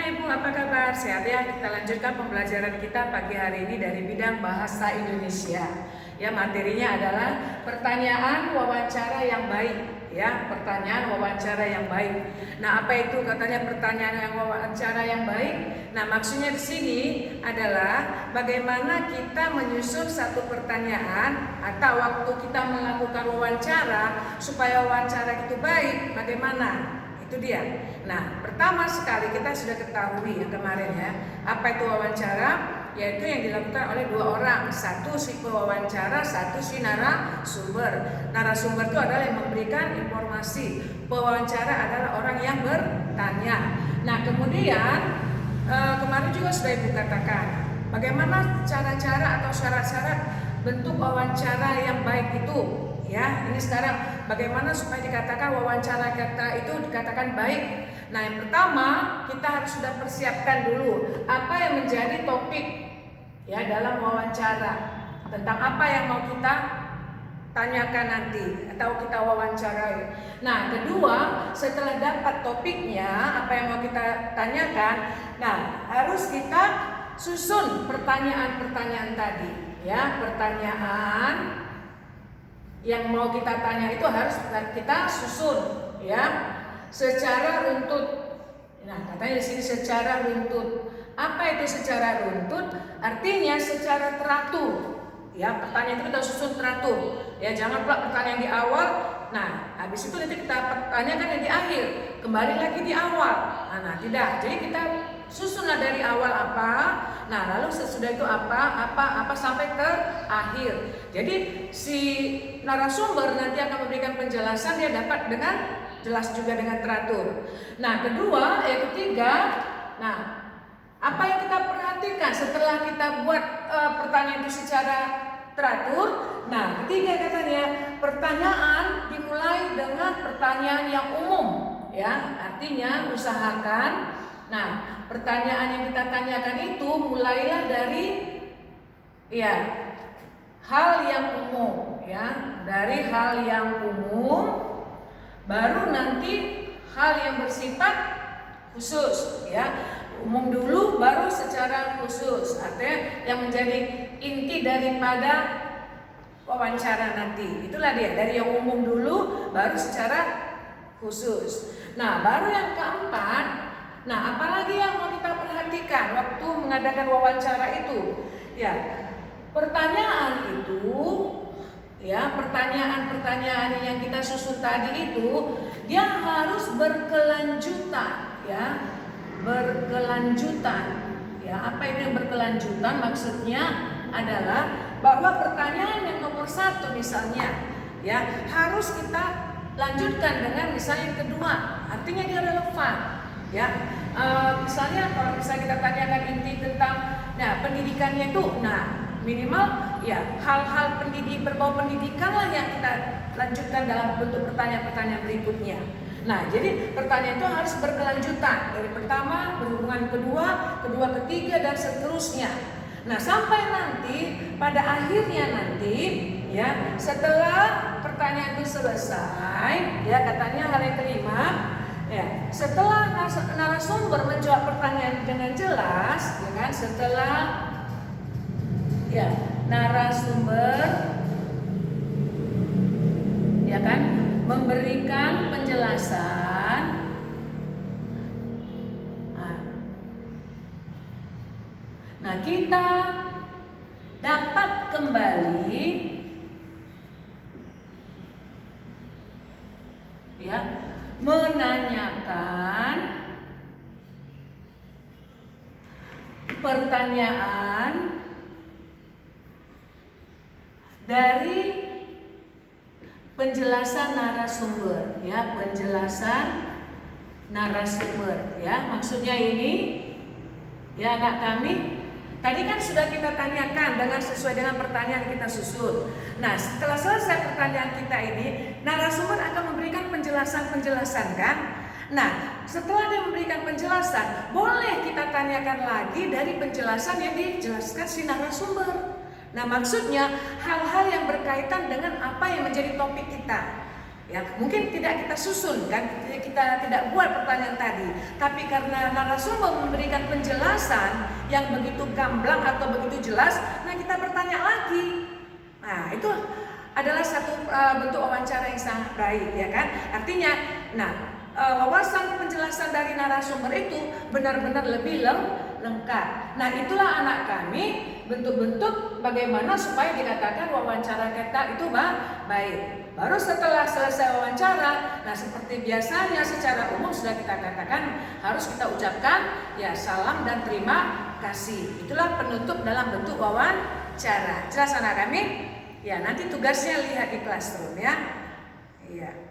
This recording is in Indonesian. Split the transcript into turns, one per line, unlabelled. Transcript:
Ibu, apa kabar? Sehat ya? Kita lanjutkan pembelajaran kita pagi hari ini dari bidang bahasa Indonesia. Ya, materinya adalah pertanyaan wawancara yang baik. Ya, pertanyaan wawancara yang baik. Nah, apa itu katanya pertanyaan yang wawancara yang baik? Nah, maksudnya di sini adalah bagaimana kita menyusun satu pertanyaan atau waktu kita melakukan wawancara supaya wawancara itu baik. Bagaimana? Itu dia. Nah, pertama sekali kita sudah ketahui yang kemarin ya, apa itu wawancara? Yaitu yang dilakukan oleh dua orang, satu si pewawancara, satu si narasumber. Narasumber itu adalah yang memberikan informasi, pewawancara adalah orang yang bertanya. Nah, kemudian kemarin juga sudah Ibu katakan, bagaimana cara-cara atau syarat-syarat bentuk wawancara yang baik itu. Ya, ini sekarang bagaimana supaya dikatakan wawancara kita itu dikatakan baik. Nah, yang pertama kita harus sudah persiapkan dulu apa yang menjadi topik ya dalam wawancara, tentang apa yang mau kita tanyakan nanti atau kita wawancarai. Nah, kedua, setelah dapat topiknya apa yang mau kita tanyakan, nah harus kita susun pertanyaan-pertanyaan tadi ya, pertanyaan yang mau kita tanya itu harus kita susun ya secara runtut. Nah, katanya di sini secara runtut. Apa itu secara runtut? Artinya secara teratur. Ya, pertanyaan itu kita susun teratur. Ya, jangan pula pertanyaan di awal. Nah, habis itu nanti kita pertanyakan yang di akhir, kembali lagi di awal. Nah, tidak. Jadi kita susunlah dari awal apa, nah lalu sesudah itu apa sampai ke akhir. Jadi si narasumber nanti akan memberikan penjelasan, dia dapat dengan jelas juga dengan teratur. Nah, kedua, yang ketiga, nah apa yang kita perhatikan setelah kita buat pertanyaan itu secara teratur. Nah, ketiga katanya pertanyaan dimulai dengan pertanyaan yang umum ya, artinya usahakan nah pertanyaan yang kita tanyakan itu mulailah dari ya hal yang umum ya, dari hal yang umum baru nanti hal yang bersifat khusus ya. Umum dulu baru secara khusus, artinya yang menjadi inti daripada wawancara nanti. Itulah dia, dari yang umum dulu baru secara khusus. Nah, baru yang keempat, nah apalagi yang mau kita perhatikan waktu mengadakan wawancara itu? Ya, pertanyaan itu ya, pertanyaan-pertanyaan yang kita susun tadi itu dia harus berkelanjutan ya, berkelanjutan ya. Apa itu yang berkelanjutan? Maksudnya adalah bahwa pertanyaan yang nomor satu misalnya ya harus kita lanjutkan dengan misalnya yang kedua, artinya dia relevan ya. Misalnya kalau misalnya kita tanyakan inti tentang nah pendidikannya itu, nah minimal ya hal-hal berbau pendidikan lah yang kita lanjutkan dalam bentuk pertanyaan-pertanyaan berikutnya. Nah, jadi pertanyaan itu harus berkelanjutan dari pertama berhubungan kedua, kedua ketiga dan seterusnya. Nah, sampai nanti pada akhirnya nanti ya setelah pertanyaan itu selesai ya, katanya hal yang kelima ya, setelah narasumber menjawab pertanyaan dengan jelas ya kan, setelah ya narasumber ya kan memberikan penjelasan, nah kita dapat kembali ya menanyakan pertanyaan dari penjelasan narasumber ya, penjelasan narasumber ya. Maksudnya ini ya anak kami, tadi kan sudah kita tanyakan dengan sesuai dengan pertanyaan kita susun. Nah, setelah selesai pertanyaan kita ini, narasumber akan memberikan penjelasan-penjelasan kan. Nah, setelah dia memberikan penjelasan, boleh kita tanyakan lagi dari penjelasan yang dijelaskan si narasumber. Nah, maksudnya hal-hal yang berkaitan dengan apa yang menjadi topik kita. Ya, mungkin tidak kita susun kan, kita tidak buat pertanyaan tadi, tapi karena narasumber memberikan penjelasan yang begitu gamblang atau begitu jelas, nah kita bertanya lagi. Nah, itu adalah satu bentuk wawancara yang sangat baik, ya kan? Artinya, wawasan penjelasan dari narasumber itu benar-benar lebih lengkap. Nah, itulah anak kami bentuk-bentuk bagaimana supaya dikatakan wawancara kita itu baik. Baru setelah selesai wawancara, nah seperti biasanya secara umum sudah kita katakan harus kita ucapkan ya salam dan terima kasih. Itulah penutup dalam bentuk wawancara. Jelas anak kami? Ya, nanti tugasnya lihat di classroom ya. Iya.